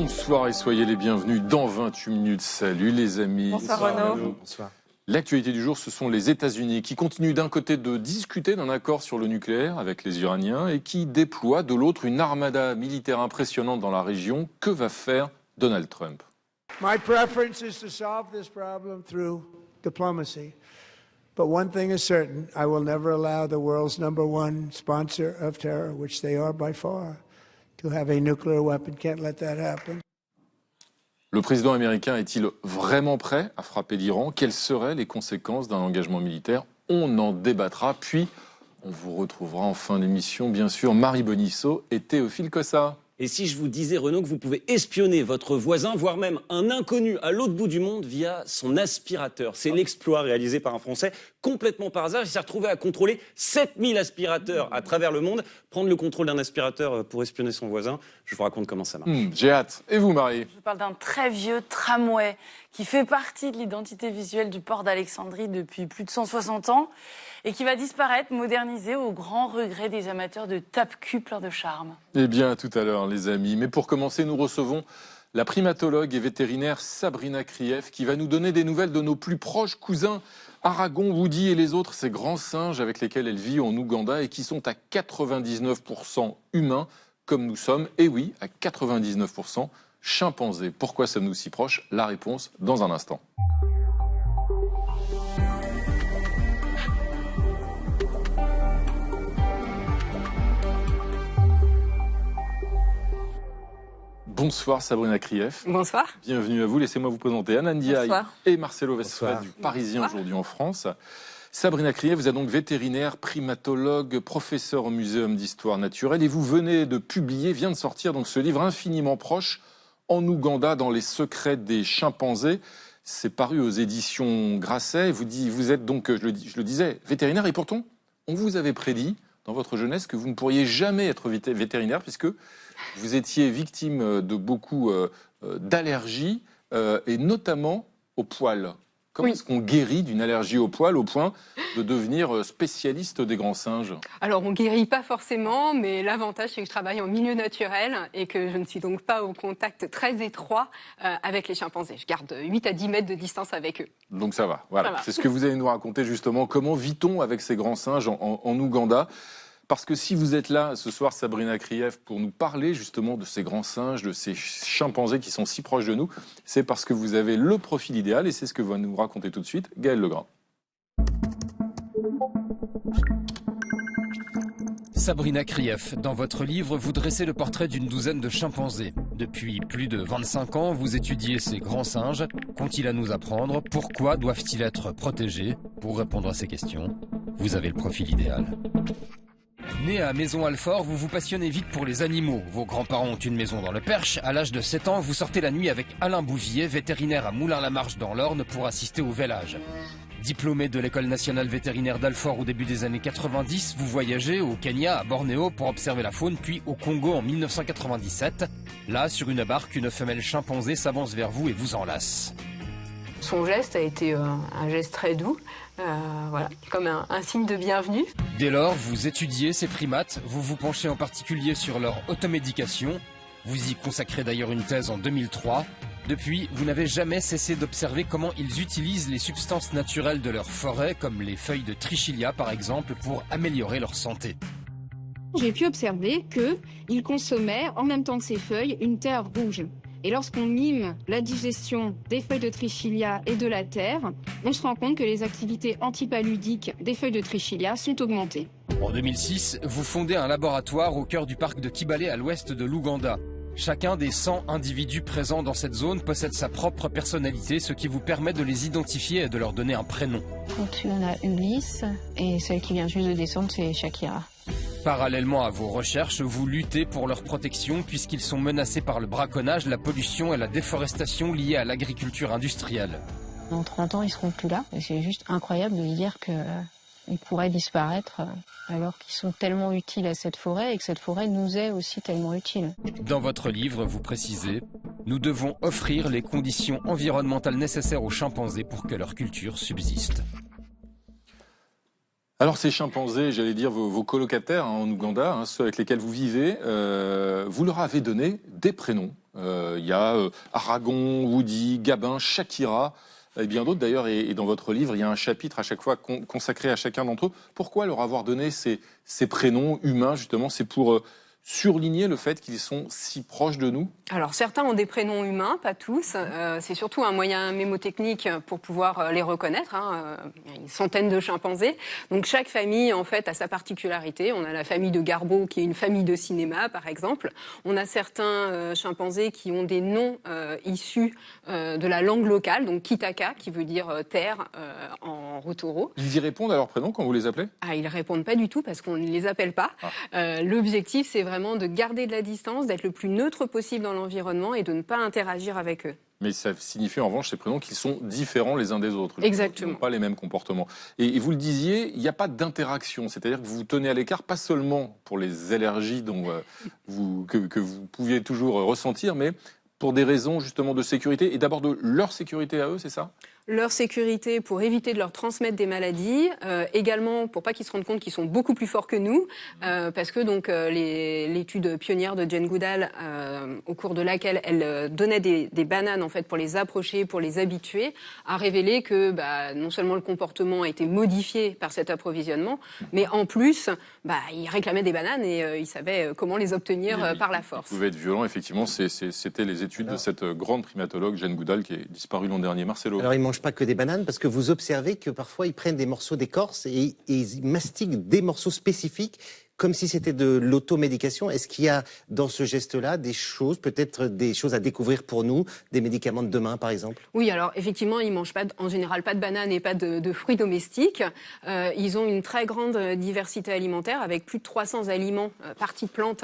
Bonsoir et soyez les bienvenus dans 28 minutes. Salut les amis. Bonsoir Renaud. Bonsoir. L'actualité du jour, ce sont les États-Unis qui continuent d'un côté de discuter d'un accord sur le nucléaire avec les Iraniens et qui déploient de l'autre une armada militaire impressionnante dans la région. Que va faire Donald Trump? My preference is to solve this problem through diplomacy. But one thing is certain, I will never allow the world's #1 sponsor of terror, which they are by far, to have a nuclear weapon. Can't let that happen. Le président américain est-il vraiment prêt à frapper l'Iran? Quelles seraient les conséquences d'un engagement militaire? On en débattra, puis on vous retrouvera en fin d'émission, bien sûr, Marie Bonisseau et Théophile Cossa. Et si je vous disais, Renaud, que vous pouvez espionner votre voisin, voire même un inconnu à l'autre bout du monde via son aspirateur? C'est l'exploit réalisé par un Français complètement par hasard. Il s'est retrouvé à contrôler 7000 aspirateurs à travers le monde. Prendre le contrôle d'un aspirateur pour espionner son voisin, je vous raconte comment ça marche. J'ai hâte. Et vous, Marie? Je parle d'un très vieux tramway qui fait partie de l'identité visuelle du port d'Alexandrie depuis plus de 160 ans et qui va disparaître, modernisé au grand regret des amateurs de tape-cul plein de charme. Eh bien, à tout à l'heure, les amis. Mais pour commencer, nous recevons la primatologue et vétérinaire Sabrina Krief qui va nous donner des nouvelles de nos plus proches cousins Aragon, Woody et les autres, ces grands singes avec lesquels elle vit en Ouganda et qui sont à 99% humains, comme nous sommes. Et oui, à 99% chimpanzés. Pourquoi sommes-nous si proches? La réponse dans un instant. Bonsoir Sabrina Krief. Bonsoir. Bienvenue à vous. Laissez-moi vous présenter Anne Ndiaye et Marcelo Westphal Bonsoir. du Parisien aujourd'hui en France. Sabrina Krief, vous êtes donc vétérinaire, primatologue, professeur au Muséum d'Histoire Naturelle et vous venez de publier, vient de sortir donc ce livre infiniment proche, En Ouganda, dans les secrets des chimpanzés. C'est paru aux éditions Grasset. Vous êtes donc, je le disais, vétérinaire et pourtant, on vous avait prédit dans votre jeunesse que vous ne pourriez jamais être vétérinaire puisque vous étiez victime de beaucoup d'allergies et notamment aux poils. Comment est-ce qu'on guérit d'une allergie aux poils au point de devenir spécialiste des grands singes? Alors, on ne guérit pas forcément, mais l'avantage, c'est que je travaille en milieu naturel et que je ne suis donc pas au contact très étroit avec les chimpanzés. Je garde 8 à 10 mètres de distance avec eux. Donc ça va, voilà. Ça va. C'est ce que vous allez nous raconter justement. Comment vit-on avec ces grands singes en Ouganda? Parce que si vous êtes là ce soir, Sabrina Krief, pour nous parler justement de ces grands singes, de ces chimpanzés qui sont si proches de nous, c'est parce que vous avez le profil idéal et c'est ce que va nous raconter tout de suite Gaël Legrand. Sabrina Krief, dans votre livre, vous dressez le portrait d'une douzaine de chimpanzés. Depuis plus de 25 ans, vous étudiez ces grands singes. Qu'ont-ils à nous apprendre? Pourquoi doivent-ils être protégés? Pour répondre à ces questions, vous avez le profil idéal. Né à Maison-Alfort, vous vous passionnez vite pour les animaux. Vos grands-parents ont une maison dans le Perche. À l'âge de 7 ans, vous sortez la nuit avec Alain Bouvier, vétérinaire à Moulins-la-Marche dans l'Orne, pour assister au vélage. Diplômé de l'École nationale vétérinaire d'Alfort au début des années 90, vous voyagez au Kenya, à Bornéo, pour observer la faune, puis au Congo en 1997. Là, sur une barque, une femelle chimpanzé s'avance vers vous et vous enlace. Son geste a été un geste très doux, voilà, comme un signe de bienvenue. Dès lors, vous étudiez ces primates, vous vous penchez en particulier sur leur automédication. Vous y consacrez d'ailleurs une thèse en 2003. Depuis, vous n'avez jamais cessé d'observer comment ils utilisent les substances naturelles de leur forêt, comme les feuilles de trichilia par exemple, pour améliorer leur santé. J'ai pu observer qu'ils consommaient, en même temps que ces feuilles, une terre rouge. Et lorsqu'on mime la digestion des feuilles de trichilia et de la terre, on se rend compte que les activités antipaludiques des feuilles de trichilia sont augmentées. En 2006, vous fondez un laboratoire au cœur du parc de Kibale à l'ouest de l'Ouganda. Chacun des 100 individus présents dans cette zone possède sa propre personnalité, ce qui vous permet de les identifier et de leur donner un prénom. Donc on a Ulysse et celle qui vient juste de descendre, c'est Shakira. Parallèlement à vos recherches, vous luttez pour leur protection puisqu'ils sont menacés par le braconnage, la pollution et la déforestation liées à l'agriculture industrielle. Dans 30 ans, ils seront plus là. Et c'est juste incroyable de dire qu'ils pourraient disparaître alors qu'ils sont tellement utiles à cette forêt et que cette forêt nous est aussi tellement utile. Dans votre livre, vous précisez « Nous devons offrir les conditions environnementales nécessaires aux chimpanzés pour que leur culture subsiste ». Alors ces chimpanzés, j'allais dire vos colocataires en Ouganda, ceux avec lesquels vous vivez, vous leur avez donné des prénoms. Il y a Aragon, Woody, Gabin, Shakira et bien d'autres d'ailleurs. Et dans votre livre, il y a un chapitre à chaque fois consacré à chacun d'entre eux. Pourquoi leur avoir donné ces prénoms humains, justement? C'est pour surligner le fait qu'ils sont si proches de nous? Alors certains ont des prénoms humains, pas tous. C'est surtout un moyen mémotechnique pour pouvoir les reconnaître. Il y a une centaine de chimpanzés. Donc chaque famille en fait a sa particularité. On a la famille de Garbeau qui est une famille de cinéma par exemple. On a certains chimpanzés qui ont des noms issus de la langue locale, donc Kitaka qui veut dire terre en Rotoro. Ils y répondent à leur prénom quand vous les appelez? Ils répondent pas du tout parce qu'on ne les appelle pas. L'objectif c'est vraiment de garder de la distance, d'être le plus neutre possible dans l'environnement et de ne pas interagir avec eux. Mais ça signifie en revanche ces prénoms qu'ils sont différents les uns des autres. Exactement. Ils n'ont pas les mêmes comportements. Et vous le disiez, il n'y a pas d'interaction. C'est-à-dire que vous vous tenez à l'écart, pas seulement pour les allergies que vous pouviez toujours ressentir, mais pour des raisons justement de sécurité et d'abord de leur sécurité à eux, c'est ça? Leur sécurité pour éviter de leur transmettre des maladies, également pour pas qu'ils se rendent compte qu'ils sont beaucoup plus forts que nous, parce que donc l'étude pionnière de Jane Goodall, au cours de laquelle elle donnait des bananes en fait pour les approcher, pour les habituer, a révélé que non seulement le comportement a été modifié par cet approvisionnement, mais en plus ils réclamaient des bananes et ils savaient comment les obtenir par la force. Ils pouvaient être violents, effectivement. C'était les études de cette grande primatologue Jane Goodall qui est disparue l'an dernier. Marcelo. Alors, ils mangent pas que des bananes parce que vous observez que parfois ils prennent des morceaux d'écorce et ils mastiquent des morceaux spécifiques comme si c'était de l'automédication. Est-ce qu'il y a dans ce geste-là des choses, peut-être des choses à découvrir pour nous, des médicaments de demain par exemple? Oui, alors effectivement, ils mangent en général pas de bananes et pas de fruits domestiques. Ils ont une très grande diversité alimentaire avec plus de 300 aliments parties de plantes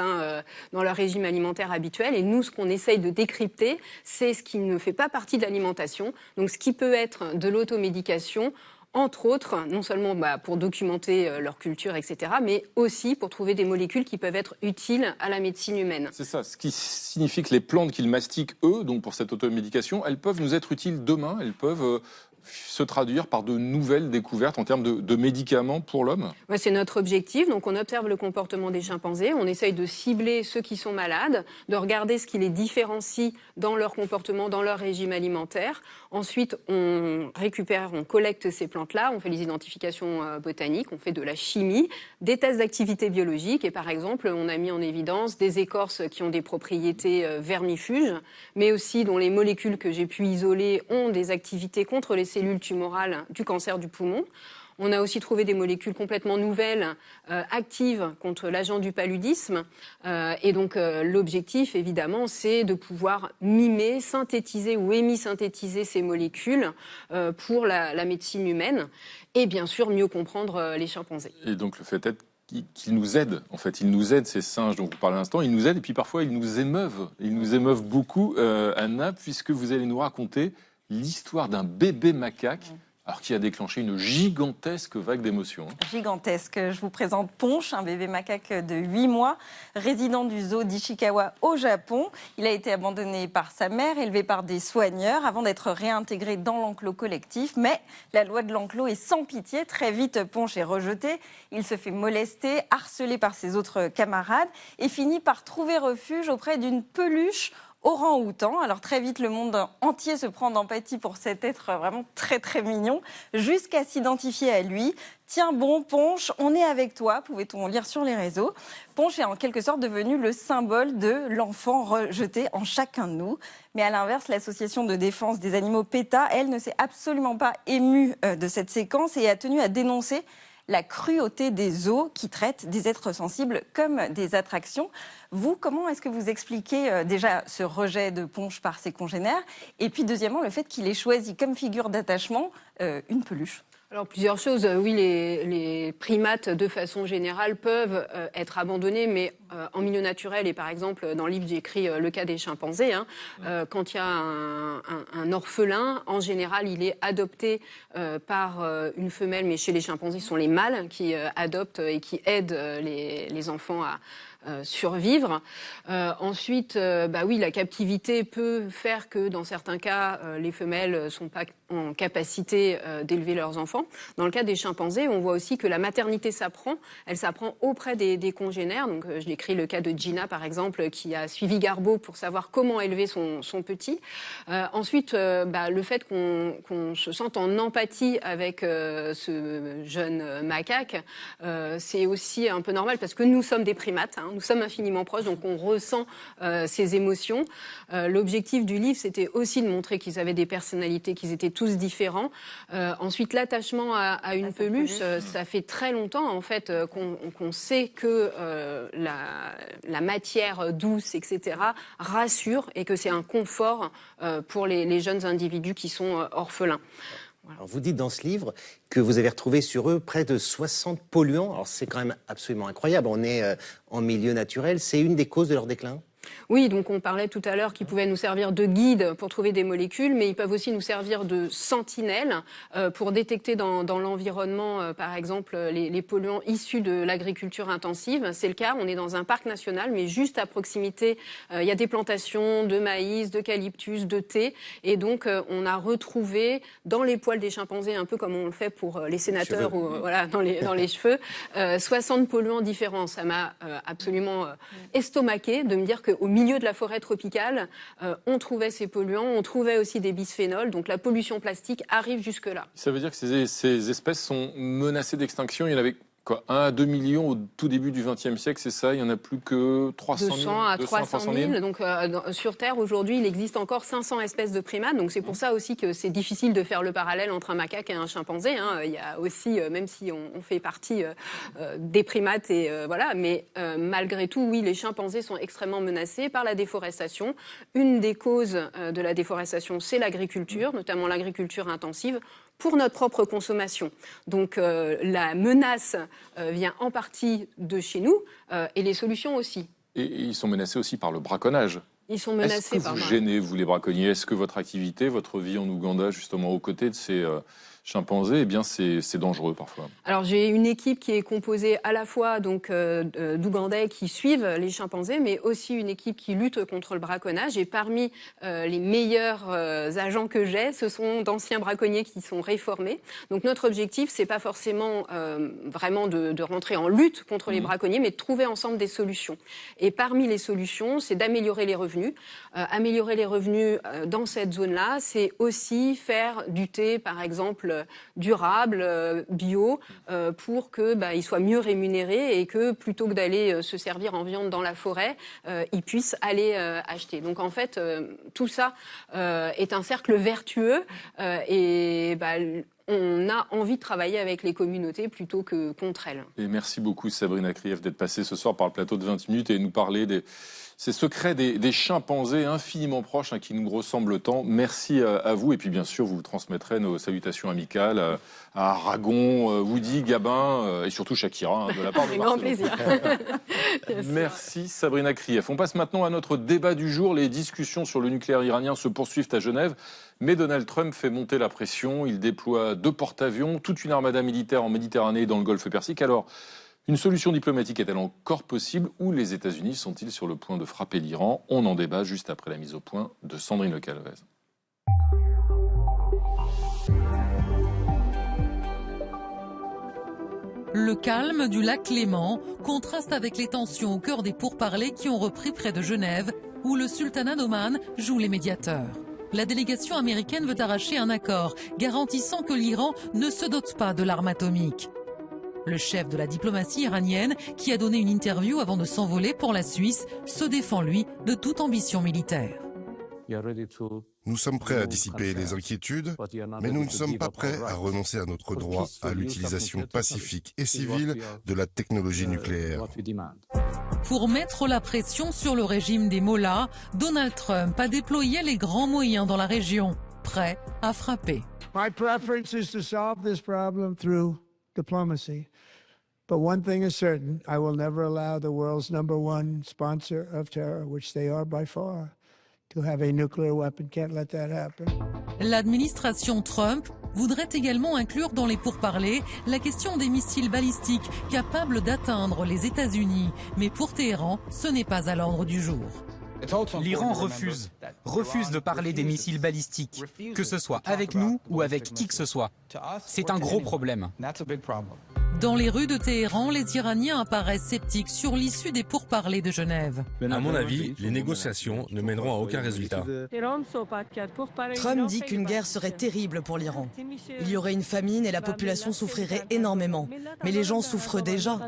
dans leur régime alimentaire habituel. Et nous, ce qu'on essaye de décrypter, c'est ce qui ne fait pas partie de l'alimentation. Donc ce qui peut être de l'automédication, entre autres, non seulement pour documenter leur culture, etc., mais aussi pour trouver des molécules qui peuvent être utiles à la médecine humaine. C'est ça, ce qui signifie que les plantes qu'ils mastiquent, eux, donc pour cette automédication, elles peuvent nous être utiles demain, elles peuvent se traduire par de nouvelles découvertes en termes de médicaments pour l'homme? Ouais, c'est notre objectif. Donc, on observe le comportement des chimpanzés. On essaye de cibler ceux qui sont malades, de regarder ce qui les différencie dans leur comportement, dans leur régime alimentaire. Ensuite, on collecte ces plantes-là, on fait les identifications botaniques, on fait de la chimie, des tests d'activité biologique. Et par exemple, on a mis en évidence des écorces qui ont des propriétés vermifuges, mais aussi dont les molécules que j'ai pu isoler ont des activités contre les cellules tumorales du cancer du poumon. On a aussi trouvé des molécules complètement nouvelles, actives contre l'agent du paludisme. Et donc l'objectif, évidemment, c'est de pouvoir mimer, synthétiser ou hémisynthétiser ces molécules pour la médecine humaine et bien sûr mieux comprendre les chimpanzés. Et donc le fait est qu'ils nous aident, en fait. Ils nous aident, ces singes dont vous parlez à l'instant. Ils nous aident et puis parfois ils nous émeuvent. Ils nous émeuvent beaucoup, Anna, puisque vous allez nous raconter l'histoire d'un bébé macaque, alors qui a déclenché une gigantesque vague d'émotions. Gigantesque. Je vous présente Ponche, un bébé macaque de 8 mois, résident du zoo d'Ishikawa au Japon. Il a été abandonné par sa mère, élevé par des soigneurs, avant d'être réintégré dans l'enclos collectif. Mais la loi de l'enclos est sans pitié. Très vite, Ponche est rejeté. Il se fait molester, harcelé par ses autres camarades et finit par trouver refuge auprès d'une peluche orang-outan. Alors très vite, le monde entier se prend d'empathie pour cet être vraiment très très mignon, jusqu'à s'identifier à lui. Tiens bon, Ponche, on est avec toi, pouvait-on lire sur les réseaux. Ponche est en quelque sorte devenu le symbole de l'enfant rejeté en chacun de nous. Mais à l'inverse, l'association de défense des animaux PETA, elle, ne s'est absolument pas émue de cette séquence et a tenu à dénoncer la cruauté des zoos qui traitent des êtres sensibles comme des attractions. Vous, comment est-ce que vous expliquez déjà ce rejet de Ponche par ses congénères et puis deuxièmement le fait qu'il ait choisi comme figure d'attachement une peluche? Alors plusieurs choses. Oui, les primates, de façon générale, peuvent être abandonnés, mais en milieu naturel. Et par exemple, dans le livre, j'écris le cas des chimpanzés. Quand il y a un orphelin, en général, il est adopté par une femelle, mais chez les chimpanzés, ce sont les mâles qui adoptent et qui aident les enfants à survivre. Ensuite, oui, la captivité peut faire que dans certains cas, les femelles sont pas en capacité d'élever leurs enfants. Dans le cas des chimpanzés, on voit aussi que la maternité s'apprend. Elle s'apprend auprès des congénères. Donc, je l'écris décrit le cas de Gina, par exemple, qui a suivi Garbeau pour savoir comment élever son petit. Ensuite, le fait qu'on se sente en empathie avec ce jeune macaque, c'est aussi un peu normal parce que nous sommes des primates, nous sommes infiniment proches, donc on ressent ces émotions. L'objectif du livre, c'était aussi de montrer qu'ils avaient des personnalités, qu'ils étaient tous différents. Ensuite, l'attachement à une peluche, ça fait très longtemps en fait qu'on sait que la matière douce, etc., rassure et que c'est un confort pour les jeunes individus qui sont orphelins. Voilà. Alors vous dites dans ce livre que vous avez retrouvé sur eux près de 60 polluants. Alors c'est quand même absolument incroyable. On est en milieu naturel. C'est une des causes de leur déclin ? Oui, donc on parlait tout à l'heure qu'ils pouvaient nous servir de guide pour trouver des molécules, mais ils peuvent aussi nous servir de sentinelles pour détecter dans l'environnement, par exemple, les polluants issus de l'agriculture intensive. C'est le cas, on est dans un parc national, mais juste à proximité, il y a des plantations de maïs, d'eucalyptus, de thé, et donc on a retrouvé dans les poils des chimpanzés, un peu comme on le fait pour les sénateurs ou voilà, dans les cheveux, 60 polluants différents. Ça m'a absolument estomaqué de me dire qu'au milieu de la forêt tropicale, on trouvait ces polluants, on trouvait aussi des bisphénols, donc la pollution plastique arrive jusque-là. Ça veut dire que ces espèces sont menacées d'extinction. Il y en avait 1 à 2 millions au tout début du XXe siècle, c'est ça? Il n'y en a plus que 300 000 200 à 300 000. Donc, sur Terre, aujourd'hui, il existe encore 500 espèces de primates. Donc, c'est pour ça aussi que c'est difficile de faire le parallèle entre un macaque et un chimpanzé. Il y a aussi, même si on fait partie des primates, voilà, mais malgré tout, oui, les chimpanzés sont extrêmement menacés par la déforestation. Une des causes de la déforestation, c'est l'agriculture, notamment l'agriculture intensive, pour notre propre consommation. Donc la menace vient en partie de chez nous et les solutions aussi. Et ils sont menacés aussi par le braconnage. Ils sont menacés par... Est-ce que vous gênez, vous les braconniers? Est-ce que votre activité, votre vie en Ouganda, justement aux côtés de ces chimpanzés, eh bien c'est dangereux parfois? Alors j'ai une équipe qui est composée à la fois donc d'Ougandais qui suivent les chimpanzés, mais aussi une équipe qui lutte contre le braconnage. Et parmi les meilleurs agents que j'ai, ce sont d'anciens braconniers qui sont réformés. Donc notre objectif, c'est pas forcément vraiment de rentrer en lutte contre les braconniers, mais de trouver ensemble des solutions. Et parmi les solutions, c'est d'améliorer les revenus. Améliorer les revenus dans cette zone-là, c'est aussi faire du thé, par exemple, durable, bio, pour qu'ils soient mieux rémunérés et que plutôt que d'aller se servir en viande dans la forêt, ils puissent aller acheter. Donc en fait, tout ça est un cercle vertueux et on a envie de travailler avec les communautés plutôt que contre elles. Et merci beaucoup Sabrina Krief d'être passée ce soir par le plateau de 20 minutes et nous parler ces secrets des chimpanzés infiniment proches qui nous ressemblent tant. Merci à vous et puis bien sûr vous transmettrez nos salutations amicales à Aragon, Woody, Gabin et surtout Shakira de la part de Grand plaisir. Merci Sabrina Krief. On passe maintenant à notre débat du jour. Les discussions sur le nucléaire iranien se poursuivent à Genève, mais Donald Trump fait monter la pression. Il déploie 2 porte-avions, toute une armada militaire en Méditerranée et dans le Golfe Persique. Alors, une solution diplomatique est-elle encore possible ou les États-Unis sont-ils sur le point de frapper l'Iran? On en débat juste après la mise au point de Sandrine Le Calvez. Le calme du lac Léman contraste avec les tensions au cœur des pourparlers qui ont repris près de Genève, où le sultanat d'Oman joue les médiateurs. La délégation américaine veut arracher un accord garantissant que l'Iran ne se dote pas de l'arme atomique. Le chef de la diplomatie iranienne, qui a donné une interview avant de s'envoler pour la Suisse, se défend, lui, de toute ambition militaire. Nous sommes prêts à dissiper les inquiétudes, mais nous ne sommes pas prêts à renoncer à notre droit à l'utilisation pacifique et civile de la technologie nucléaire. Pour mettre la pression sur le régime des mollahs, Donald Trump a déployé les grands moyens dans la région, prêt à frapper. My preference is to solve this problem through diplomacy. But one thing is certain, I will never allow the world's #1 sponsor of terror, which they are by far, to have a nuclear weapon. Can't let that happen. L'administration Trump voudrait également inclure dans les pourparlers la question des missiles balistiques capables d'atteindre les États-Unis. Mais pour Téhéran, ce n'est pas à l'ordre du jour. L'Iran refuse de parler des missiles balistiques, que ce soit avec nous ou avec qui que ce soit. C'est un gros problème. Dans les rues de Téhéran, les Iraniens apparaissent sceptiques sur l'issue des pourparlers de Genève. À mon avis, les négociations ne mèneront à aucun résultat. Trump dit qu'une guerre serait terrible pour l'Iran. Il y aurait une famine et la population souffrirait énormément. Mais les gens souffrent déjà.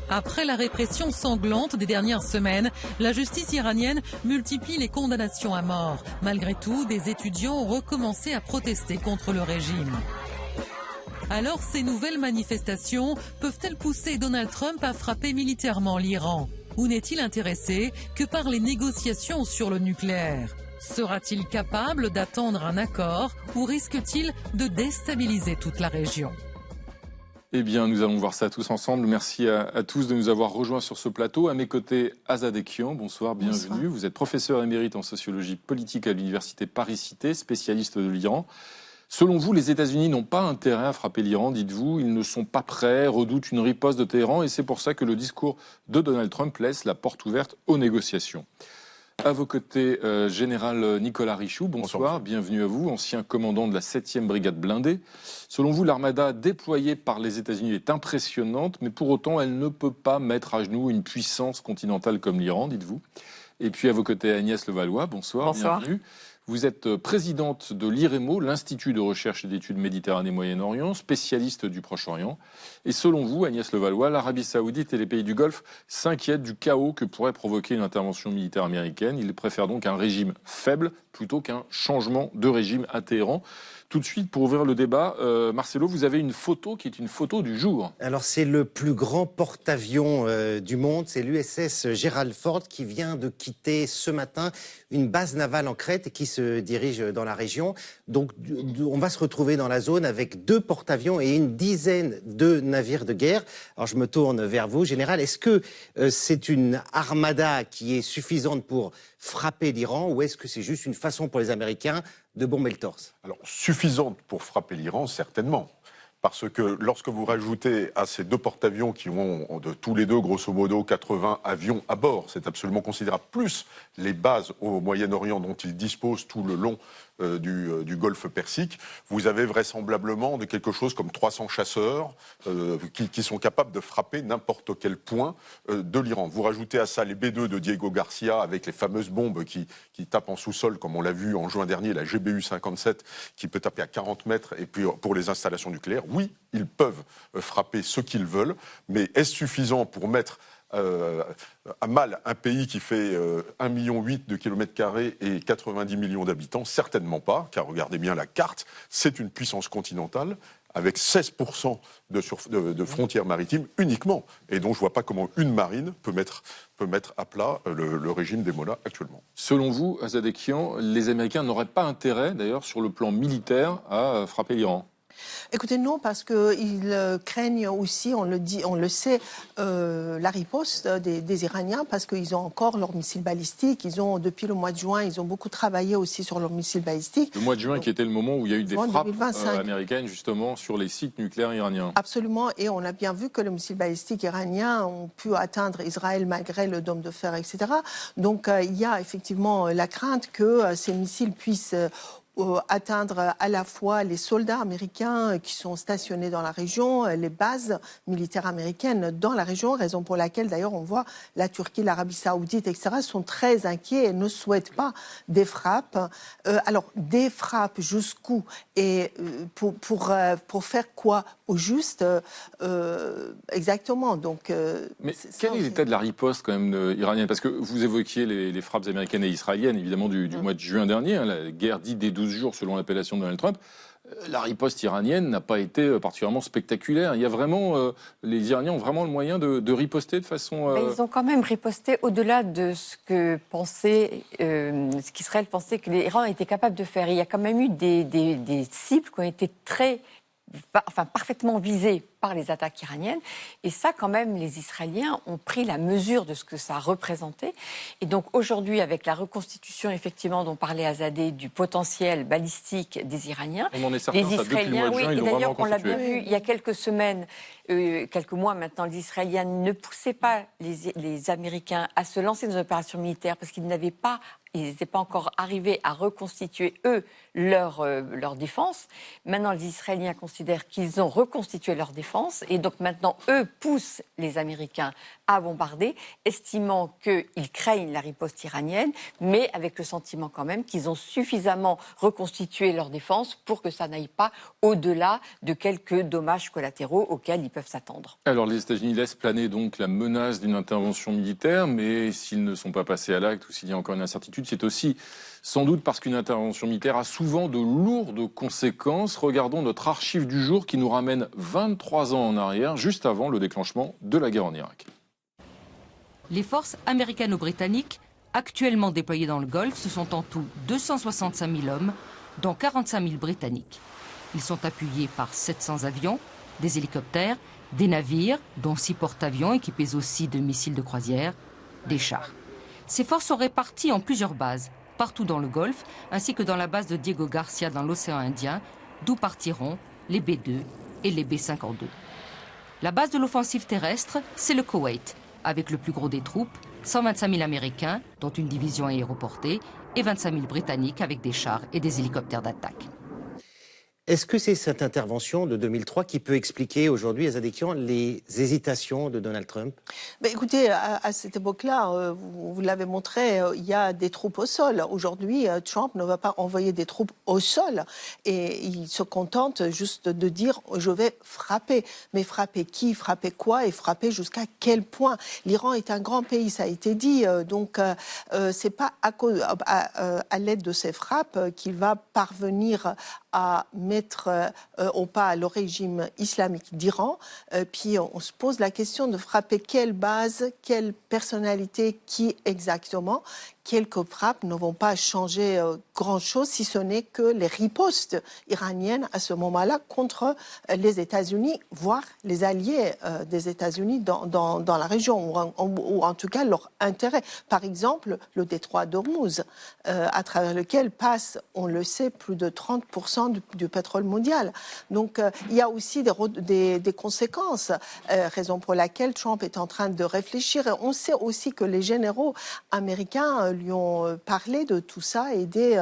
Après la répression sanglante des dernières semaines, la justice iranienne multiplie les condamnations à mort. Malgré tout, des étudiants ont recommencé à protester contre le régime. Alors, ces nouvelles manifestations peuvent-elles pousser Donald Trump à frapper militairement l'Iran? Ou n'est-il intéressé que par les négociations sur le nucléaire? Sera-t-il capable d'attendre un accord ou risque-t-il de déstabiliser toute la région? Eh bien, nous allons voir ça tous ensemble. Merci à tous de nous avoir rejoints sur ce plateau. À mes côtés, Azad Ekian. Bonsoir, bienvenue. Bonsoir. Vous êtes professeur émérite en sociologie politique à l'université Paris-Cité, spécialiste de l'Iran. Selon vous, les États-Unis n'ont pas intérêt à frapper l'Iran, dites-vous. Ils ne sont pas prêts, redoutent une riposte de Téhéran, et c'est pour ça que le discours de Donald Trump laisse la porte ouverte aux négociations. À vos côtés, Général Nicolas Richoux, bonsoir, bienvenue à vous, ancien commandant de la 7e brigade blindée. Selon vous, l'armada déployée par les États-Unis est impressionnante, mais pour autant, elle ne peut pas mettre à genoux une puissance continentale comme l'Iran, dites-vous. Et puis à vos côtés, Agnès Levallois, bonsoir. Bienvenue. Vous êtes présidente de l'IREMO, l'Institut de recherche et d'études Méditerranée-Moyen-Orient, spécialiste du Proche-Orient. Et selon vous, Agnès Levallois, l'Arabie Saoudite et les pays du Golfe s'inquiètent du chaos que pourrait provoquer une intervention militaire américaine. Ils préfèrent donc un régime faible plutôt qu'un changement de régime à Téhéran. Tout de suite, pour ouvrir le débat, Marcelo, vous avez une photo qui est une photo du jour. Alors, c'est le plus grand porte-avions du monde. C'est l'USS Gerald Ford qui vient de quitter ce matin une base navale en Crète et qui se dirige dans la région. Donc, on va se retrouver dans la zone avec 2 porte-avions et une dizaine de navires de guerre. Alors, je me tourne vers vous, Général. Est-ce que c'est une armada qui est suffisante pour frapper l'Iran ou est-ce que c'est juste une façon pour les Américains de bomber le torse? Alors, suffisante pour frapper l'Iran, certainement. Parce que lorsque vous rajoutez à ces 2 porte-avions qui ont de tous les deux, grosso modo, 80 avions à bord, c'est absolument considérable, plus les bases au Moyen-Orient dont ils disposent tout le long du Golfe Persique, vous avez vraisemblablement de quelque chose comme 300 chasseurs qui sont capables de frapper n'importe quel point de l'Iran. Vous rajoutez à ça les B-2 de Diego Garcia avec les fameuses bombes qui tapent en sous-sol, comme on l'a vu en juin dernier, la GBU-57 qui peut taper à 40 mètres, et puis pour les installations nucléaires, oui, ils peuvent frapper ce qu'ils veulent, mais est-ce suffisant pour mettre à mal un pays qui fait 1,8 million de kilomètres carrés et 90 millions d'habitants? Certainement pas, car regardez bien la carte, c'est une puissance continentale avec 16% de frontières maritimes uniquement, et donc je ne vois pas comment une marine peut mettre à plat le régime des mollahs actuellement. Selon vous, Azad Ekian, les Américains n'auraient pas intérêt, d'ailleurs, sur le plan militaire, à frapper l'Iran? Écoutez, non, parce qu'ils craignent aussi, on le sait, la riposte des Iraniens, parce qu'ils ont encore leurs missiles balistiques. Depuis le mois de juin, ils ont beaucoup travaillé aussi sur leurs missiles balistiques. Le mois de juin qui était le moment où il y a eu des frappes américaines, justement, sur les sites nucléaires iraniens. Absolument, et on a bien vu que les missiles balistiques iraniens ont pu atteindre Israël malgré le dôme de fer, etc. Donc, il y a effectivement la crainte que ces missiles puissent atteindre à la fois les soldats américains qui sont stationnés dans la région, les bases militaires américaines dans la région, raison pour laquelle d'ailleurs on voit la Turquie, l'Arabie Saoudite, etc. sont très inquiets et ne souhaitent pas des frappes. Alors des frappes jusqu'où et pour faire quoi au juste exactement. Donc, mais quel est l'état de la riposte quand même iranienne? Parce que vous évoquiez les frappes américaines et israéliennes, évidemment du mois de juin dernier, hein, la guerre dite des 12 jours selon l'appellation de Donald Trump. La riposte iranienne n'a pas été particulièrement spectaculaire. Il y a vraiment, les Iraniens ont vraiment le moyen de riposter de façon... Ils ont quand même riposté au-delà de ce qu'Israël pensait que l'Iran était capable de faire. Il y a quand même eu des cibles qui ont été parfaitement visées par les attaques iraniennes. Et ça, quand même, les Israéliens ont pris la mesure de ce que ça représentait. Et donc aujourd'hui, avec la reconstitution, effectivement, dont parlait Azadeh, du potentiel balistique des Iraniens, on en est certain, les Israéliens, depuis le mois de juin, oui, ils et l'ont d'ailleurs, vraiment on l'a bien constitué. vu il y a quelques semaines, quelques mois maintenant, les Israéliens ne poussaient pas les Américains à se lancer dans une opération militaire parce qu'ils n'avaient pas, ils n'étaient pas encore arrivés à reconstituer, eux, leur défense. Maintenant, les Israéliens considèrent qu'ils ont reconstitué leur défense et donc maintenant, eux poussent les Américains à bombarder, estimant qu'ils craignent la riposte iranienne, mais avec le sentiment quand même qu'ils ont suffisamment reconstitué leur défense pour que ça n'aille pas au-delà de quelques dommages collatéraux auxquels ils peuvent s'attendre. Alors les États-Unis laissent planer donc la menace d'une intervention militaire, mais s'ils ne sont pas passés à l'acte ou s'il y a encore une incertitude, c'est aussi sans doute parce qu'une intervention militaire a souvent de lourdes conséquences. Regardons notre archive du jour qui nous ramène 23 ans en arrière, juste avant le déclenchement de la guerre en Irak. Les forces américano-britanniques actuellement déployées dans le Golfe, ce sont en tout 265 000 hommes, dont 45 000 Britanniques. Ils sont appuyés par 700 avions, des hélicoptères, des navires, dont 6 porte-avions équipés aussi de missiles de croisière, des chars. Ces forces sont réparties en plusieurs bases, partout dans le Golfe, ainsi que dans la base de Diego Garcia dans l'océan Indien, d'où partiront les B-2 et les B-52. La base de l'offensive terrestre, c'est le Koweït, avec le plus gros des troupes, 125 000 Américains, dont une division aéroportée, et 25 000 Britanniques avec des chars et des hélicoptères d'attaque. Est-ce que c'est cette intervention de 2003 qui peut expliquer aujourd'hui, Azadeh, les hésitations de Donald Trump? Écoutez, à cette époque-là, vous l'avez montré, il y a des troupes au sol. Aujourd'hui, Trump ne va pas envoyer des troupes au sol et il se contente juste de dire « je vais frapper ». Mais frapper qui, frapper quoi et frapper jusqu'à quel point? L'Iran est un grand pays, ça a été dit, donc c'est pas à l'aide de ces frappes qu'il va parvenir à mettre au pas le régime islamique d'Iran. Puis on se pose la question de frapper quelle base, quelle personnalité, qui exactement. Quelques frappes ne vont pas changer grand-chose, si ce n'est que les ripostes iraniennes à ce moment-là contre les États-Unis, voire les alliés des États-Unis dans la région, ou en tout cas leur intérêt. Par exemple, le détroit d'Ormuz, à travers lequel passe, on le sait, plus de 30% du pétrole mondial. Donc il y a aussi des conséquences, raison pour laquelle Trump est en train de réfléchir. Et on sait aussi que les généraux américains lui ont parlé de tout ça et des,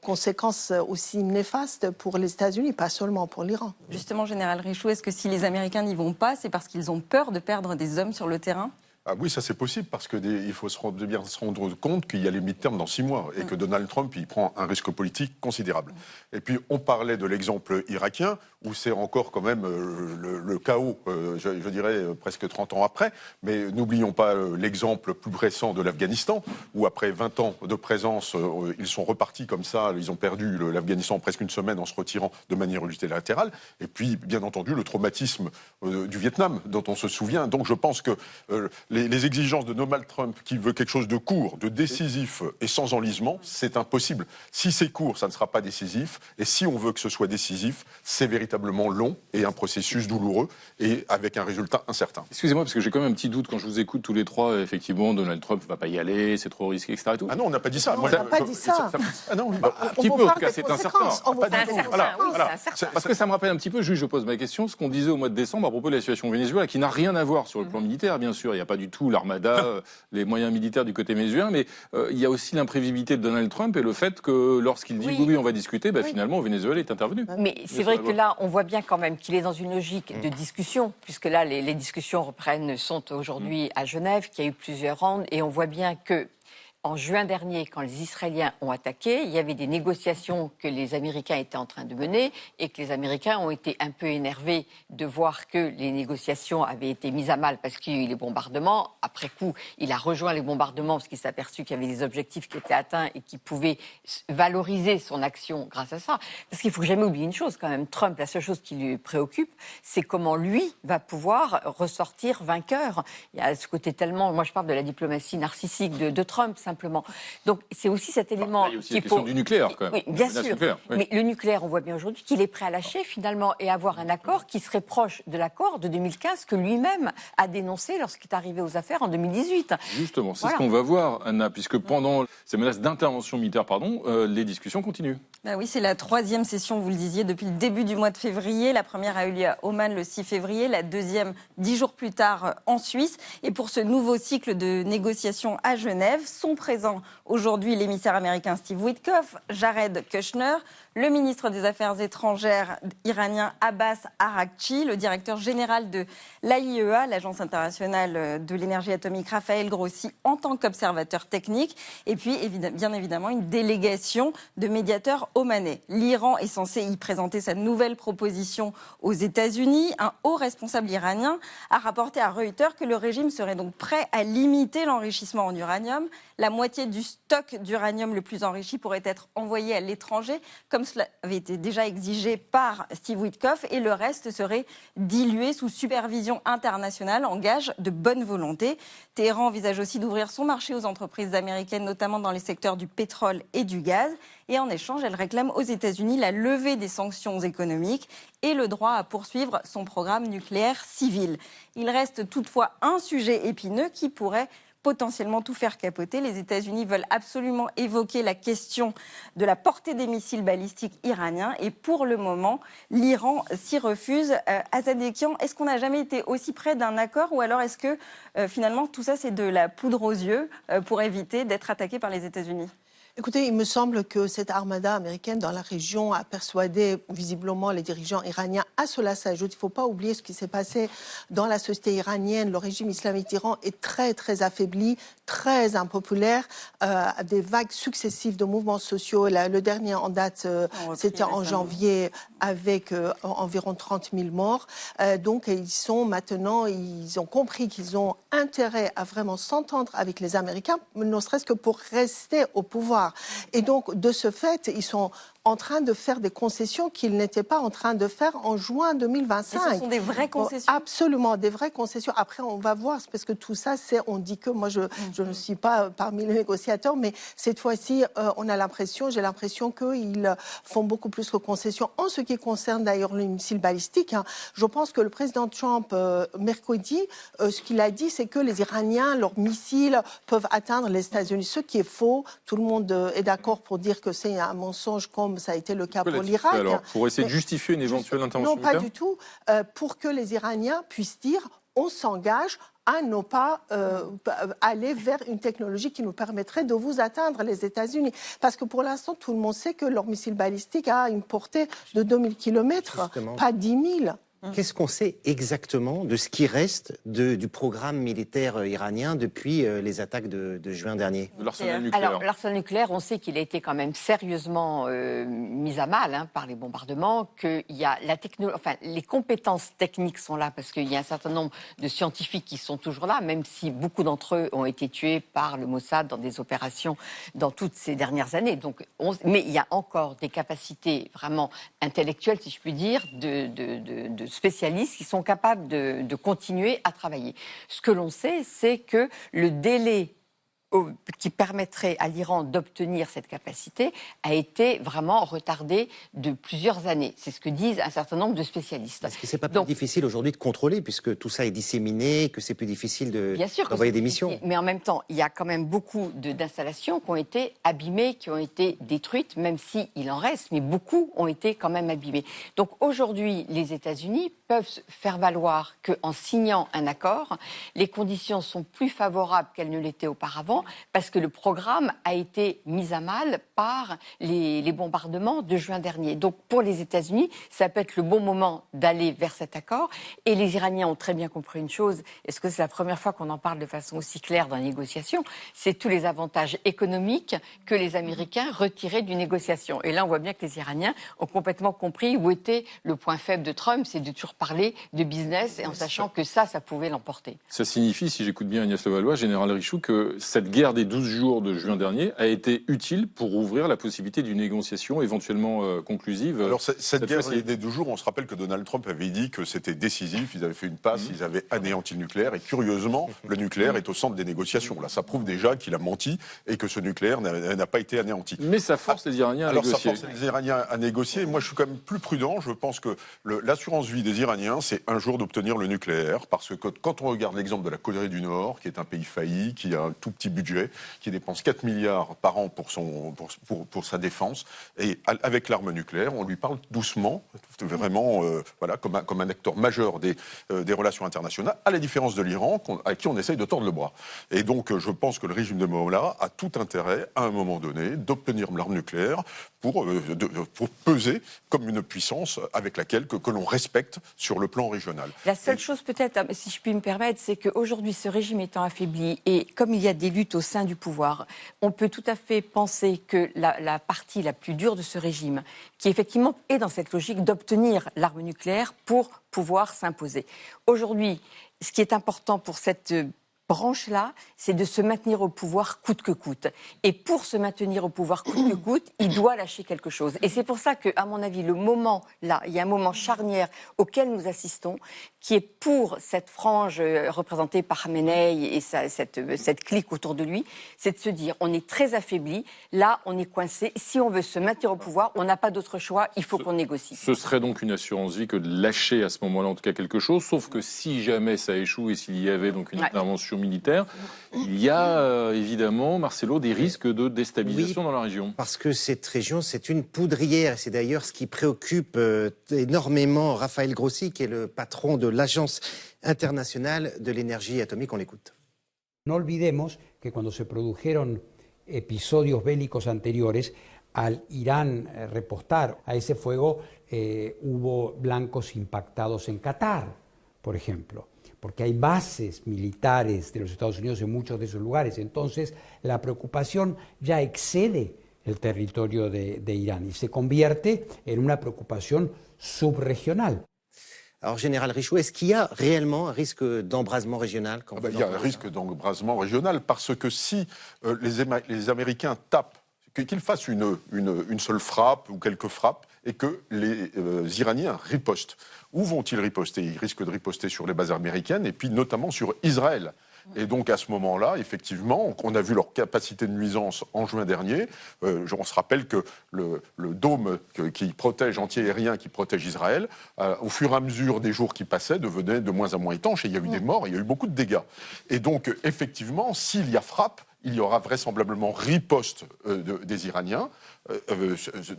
conséquences aussi néfastes pour les États-Unis, pas seulement pour l'Iran. Justement, Général Richoux, est-ce que si les Américains n'y vont pas, c'est parce qu'ils ont peur de perdre des hommes sur le terrain ? Ah oui, ça c'est possible parce que il faut bien se rendre compte qu'il y a les midterms dans 6 mois et que Donald Trump il prend un risque politique considérable. Et puis on parlait de l'exemple irakien où c'est encore quand même le chaos, je dirais presque 30 ans après. Mais n'oublions pas l'exemple plus récent de l'Afghanistan où après 20 ans de présence, ils sont repartis comme ça. Ils ont perdu l'Afghanistan en presque une semaine en se retirant de manière unilatérale. Et puis bien entendu le traumatisme du Vietnam dont on se souvient. Donc je pense que les exigences de Donald Trump qui veut quelque chose de court, de décisif et sans enlisement, c'est impossible. Si c'est court, ça ne sera pas décisif. Et si on veut que ce soit décisif, c'est véritablement long et un processus douloureux et avec un résultat incertain. Excusez-moi, parce que j'ai quand même un petit doute quand je vous écoute tous les trois. Effectivement, Donald Trump ne va pas y aller, c'est trop risqué, etc. Et tout. Ah non, on n'a pas dit ça. On n'a pas dit ça. Ah non, un petit peu, en tout cas, c'est incertain. Voilà. Parce que ça me rappelle un petit peu, juste je pose ma question, ce qu'on disait au mois de décembre à propos de la situation au Venezuela, qui n'a rien à voir sur le plan militaire, bien sûr. Il n'y a pas du tout l'armada, les moyens militaires du côté vénézuélien, mais il y a aussi l'imprévisibilité de Donald Trump et le fait que lorsqu'il dit oui, on va discuter, finalement, au Venezuela, il est intervenu. Mais c'est vrai que là, on voit bien quand même qu'il est dans une logique de discussion, puisque là, les discussions sont aujourd'hui à Genève, qu'il y a eu plusieurs rounds, et on voit bien que en juin dernier, quand les Israéliens ont attaqué, il y avait des négociations que les Américains étaient en train de mener et que les Américains ont été un peu énervés de voir que les négociations avaient été mises à mal parce qu'il y a eu les bombardements. après coup, il a rejoint les bombardements parce qu'il s'est aperçu qu'il y avait des objectifs qui étaient atteints et qu'il pouvait valoriser son action grâce à ça. Parce qu'il ne faut jamais oublier une chose quand même. Trump, la seule chose qui lui préoccupe, c'est comment lui va pouvoir ressortir vainqueur. Il y a ce côté tellement... Moi, je parle de la diplomatie narcissique de Trump, simplement. Donc, c'est aussi cet élément... Il y a aussi la question du nucléaire, quand même. Oui, bien sûr. Nucléaire, oui. Mais le nucléaire, on voit bien aujourd'hui qu'il est prêt à lâcher, finalement, et avoir un accord qui serait proche de l'accord de 2015 que lui-même a dénoncé lorsqu'il est arrivé aux affaires en 2018. Justement, c'est Voilà. ce qu'on va voir, Anna, puisque pendant ces menaces d'intervention militaire, les discussions continuent. Ben oui, c'est la 3e session, vous le disiez, depuis le début du mois de février. La première a eu lieu à Oman le 6 février, la deuxième 10 jours plus tard en Suisse. Et pour ce nouveau cycle de négociations à Genève, sont présents aujourd'hui l'émissaire américain Steve Witkoff, Jared Kushner, le ministre des Affaires étrangères iranien Abbas Araghchi, le directeur général de l'AIEA, l'Agence internationale de l'énergie atomique, Raphaël Grossi, en tant qu'observateur technique, et puis bien évidemment une délégation de médiateurs omanais. L'Iran est censé y présenter sa nouvelle proposition aux États-Unis. Un haut responsable iranien a rapporté à Reuters que le régime serait donc prêt à limiter l'enrichissement en uranium. La moitié du stock d'uranium le plus enrichi pourrait être envoyé à l'étranger, comme cela avait été déjà exigé par Steve Witkoff, et le reste serait dilué sous supervision internationale en gage de bonne volonté. Téhéran envisage aussi d'ouvrir son marché aux entreprises américaines, notamment dans les secteurs du pétrole et du gaz. Et en échange, elle réclame aux États-Unis la levée des sanctions économiques et le droit à poursuivre son programme nucléaire civil. Il reste toutefois un sujet épineux qui pourrait potentiellement tout faire capoter. Les États-Unis veulent absolument évoquer la question de la portée des missiles balistiques iraniens. Et pour le moment, l'Iran s'y refuse. Azadekian, est-ce qu'on n'a jamais été aussi près d'un accord, ou alors est-ce que finalement tout ça c'est de la poudre aux yeux pour éviter d'être attaqué par les États-Unis ? Écoutez, il me semble que cette armada américaine dans la région a persuadé visiblement les dirigeants iraniens. À cela s'ajoute, il ne faut pas oublier ce qui s'est passé dans la société iranienne. Le régime islamique d'Iran est très, très affaibli, très impopulaire. Des vagues successives de mouvements sociaux. Le dernier en date, c'était en janvier, avec environ 30 000 morts. Donc, ils ont compris qu'ils ont intérêt à vraiment s'entendre avec les Américains, ne serait-ce que pour rester au pouvoir. Et donc, de ce fait, ils sont en train de faire des concessions qu'ils n'étaient pas en train de faire en juin 2025. Et ce sont des vraies concessions ? Absolument, des vraies concessions. Après, on va voir, parce que tout ça, on dit que moi, je ne suis pas parmi les négociateurs, mais cette fois-ci, j'ai l'impression qu'ils font beaucoup plus de concessions. En ce qui concerne d'ailleurs les missiles balistiques, je pense que le président Trump, mercredi, ce qu'il a dit, c'est que les Iraniens, leurs missiles peuvent atteindre les États-Unis. Ce qui est faux. Tout le monde est d'accord pour dire que c'est un mensonge, comme ça a été le cas pour l'Irak. Alors, pour essayer de justifier une éventuelle intervention militaire ? Non, pas du tout. Pour que les Iraniens puissent dire on s'engage à ne pas aller vers une technologie qui nous permettrait de vous atteindre, les États-Unis. Parce que pour l'instant, tout le monde sait que leur missile balistique a une portée de 2000 km, pas 10 000. Qu'est-ce qu'on sait exactement de ce qui reste du programme militaire iranien depuis les attaques de juin dernier ? L'arsenal nucléaire. Alors, l'arsenal nucléaire, on sait qu'il a été quand même sérieusement mis à mal par les bombardements, qu'il y a les compétences techniques sont là, parce qu'il y a un certain nombre de scientifiques qui sont toujours là, même si beaucoup d'entre eux ont été tués par le Mossad dans des opérations dans toutes ces dernières années. Donc, mais il y a encore des capacités vraiment intellectuelles, si je puis dire, de spécialistes qui sont capables de continuer à travailler. Ce que l'on sait, c'est que le délai qui permettrait à l'Iran d'obtenir cette capacité a été vraiment retardé de plusieurs années. C'est ce que disent un certain nombre de spécialistes. Est-ce que c'est pas plus difficile aujourd'hui de contrôler, puisque tout ça est disséminé, que c'est plus difficile d'envoyer des missions ? Mais en même temps, il y a quand même beaucoup d'installations qui ont été abîmées, qui ont été détruites, même s'il en reste, mais beaucoup ont été quand même abîmées. Donc aujourd'hui, les États-Unis peuvent faire valoir qu'en signant un accord, les conditions sont plus favorables qu'elles ne l'étaient auparavant, simplement parce que le programme a été mis à mal par les bombardements de juin dernier. Donc pour les États-Unis, ça peut être le bon moment d'aller vers cet accord. Et les Iraniens ont très bien compris une chose, est-ce que c'est la première fois qu'on en parle de façon aussi claire dans les négociations, c'est tous les avantages économiques que les Américains retiraient d'une négociation. Et là, on voit bien que les Iraniens ont complètement compris où était le point faible de Trump, c'est de toujours parler de business et en sachant que ça pouvait l'emporter. Ça signifie, si j'écoute bien Agnès Levallois, Général Richoux, que cette guerre des 12 jours de juin dernier a été utile pour ouvrir la possibilité d'une négociation éventuellement conclusive. Alors cette guerre des 12 jours, on se rappelle que Donald Trump avait dit que c'était décisif, ils avaient fait une passe, ils avaient anéanti le nucléaire, et curieusement, le nucléaire est au centre des négociations. Là, ça prouve déjà qu'il a menti et que ce nucléaire n'a pas été anéanti. Mais ça force les Iraniens à négocier. Alors ça force les Iraniens à négocier. Moi, je suis quand même plus prudent. Je pense que l'assurance vie des Iraniens, c'est un jour d'obtenir le nucléaire, parce que quand on regarde l'exemple de la Corée du Nord, qui est un pays failli, qui a un tout petit budget, qui dépense 4 milliards par an pour sa défense, et avec l'arme nucléaire, on lui parle doucement, vraiment voilà, comme un acteur majeur des relations internationales, à la différence de l'Iran, à qui on essaye de tordre le bras. Et donc, je pense que le régime de Molla a tout intérêt, à un moment donné, d'obtenir l'arme nucléaire pour peser comme une puissance avec laquelle que l'on respecte sur le plan régional. La seule chose peut-être, si je puis me permettre, c'est qu'aujourd'hui, ce régime étant affaibli, et comme il y a des luttes au sein du pouvoir, on peut tout à fait penser que la partie la plus dure de ce régime, qui effectivement est dans cette logique d'obtenir l'arme nucléaire pour pouvoir s'imposer. Aujourd'hui, ce qui est important pour cette branche-là, c'est de se maintenir au pouvoir coûte que coûte. Et pour se maintenir au pouvoir coûte que coûte, il doit lâcher quelque chose. Et c'est pour ça que, à mon avis, le moment, là, il y a un moment charnière auquel nous assistons, qui est pour cette frange représentée par Khamenei et cette clique autour de lui, c'est de se dire, on est très affaibli, là, on est coincé. Si on veut se maintenir au pouvoir, on n'a pas d'autre choix, il faut qu'on négocie. Ce serait donc une assurance vie que de lâcher à ce moment-là, en tout cas, quelque chose, sauf que si jamais ça échoue et s'il y avait donc une intervention militaire, il y a évidemment, Marcelo, des risques de déstabilisation dans la région. Parce que cette région, c'est une poudrière. C'est d'ailleurs ce qui préoccupe énormément Rafael Grossi, qui est le patron de l'Agence internationale de l'énergie atomique. On l'écoute. No olvidemos que cuando se produjeron episodios bélicos anteriores, al Irán repostar a ese fuego, hubo blancos impactados en Qatar, por ejemplo, porque hay bases militares de los Estados Unidos en muchos de esos lugares. Entonces, la preocupación ya excede el territorio de Irán y se convierte en una preocupación subregional. Alors, Général Richoux, est-ce qu'il y a réellement un risque d'embrasement régional Il y a un risque d'embrasement régional, parce que si les Américains tapent, qu'ils fassent une seule frappe ou quelques frappes, et que les Iraniens ripostent. Où vont-ils riposter? Ils risquent de riposter sur les bases américaines, et puis notamment sur Israël. Et donc à ce moment-là, effectivement, on a vu leur capacité de nuisance en juin dernier. On se rappelle que le dôme qui protège, anti-aérien qui protège Israël, au fur et à mesure des jours qui passaient, devenait de moins en moins étanche, et il y a eu des morts, il y a eu beaucoup de dégâts. Et donc effectivement, s'il y a frappe, il y aura vraisemblablement riposte des Iraniens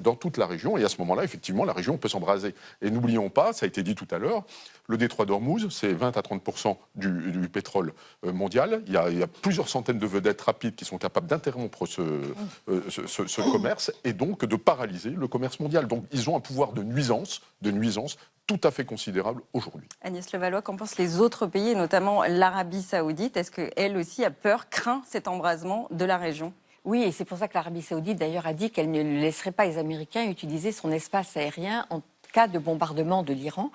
dans toute la région. Et à ce moment-là, effectivement, la région peut s'embraser. Et n'oublions pas, ça a été dit tout à l'heure, le détroit d'Ormuz, c'est 20 à 30% du pétrole mondial. Il y a plusieurs centaines de vedettes rapides qui sont capables d'interrompre ce commerce et donc de paralyser le commerce mondial. Donc ils ont un pouvoir de nuisance tout à fait considérable aujourd'hui. Agnès Levallois, qu'en pensent les autres pays, et notamment l'Arabie Saoudite? Est-ce qu'elle aussi a peur, craint cet embrasement de la région? Oui, et c'est pour ça que l'Arabie Saoudite, d'ailleurs, a dit qu'elle ne laisserait pas les Américains utiliser son espace aérien en cas de bombardement de l'Iran.